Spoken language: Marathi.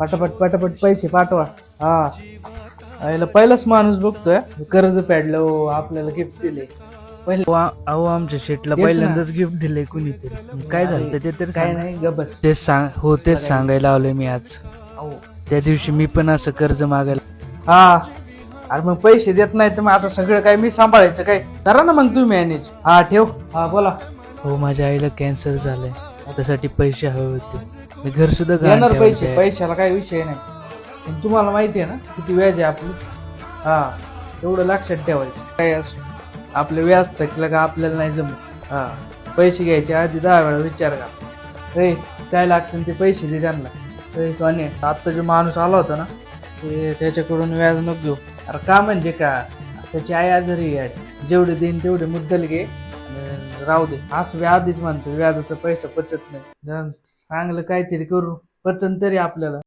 पटापट पटापट पैसे पाठवा. हा याला पहिलाच माणूस बघतोय कर्ज फेडलं हो, आपल्याला गिफ्ट दिले. अहो आमच्या शेटला तेच ना. पहिल्यांदाच गिफ्ट दिलंय कुणीतरी. काय झालं ते तर काय सांगा. नाही ग बस. तेच तेच सांगायला आलोय मी आज. अहो. त्या दिवशी मी पण असं कर्ज मागायला. हा अरे मग पैसे देत नाही तर मग आता सगळं काय मी सांभाळायचं काय? करा ना मग तुम्ही मॅनेज. हा ठेव. हा बोला. हो माझ्या आईला कॅन्सर झालंय, त्यासाठी पैसे हवे होते. मी घर सुद्धा गहाण देणार ठेवायचे पैसे, आहे. पैशाला काही विषय नाही. पण तुम्हाला माहिती आहे ना किती व्याज आहे आपलं. हा एवढं लक्षात ठेवायचं. काय असं आपलं व्याज थकलं का आपल्याला नाही जमत. हा पैसे घ्यायचे आधी 10 वेळा विचार का. काय लागतं ते पैसे दे त्यांना. सोने आता जो माणूस आला होता ना ते त्याच्याकडून व्याज नको घेऊ. अरे का म्हणजे का त्याची आई आजारी आहे, जेवढे देईन तेवढे मुद्दल घे आणि राहू दे. असं आधीच म्हणतो व्याजाचा पैसा पचत नाही. चांगलं काहीतरी करू, पचन तरी आपल्याला.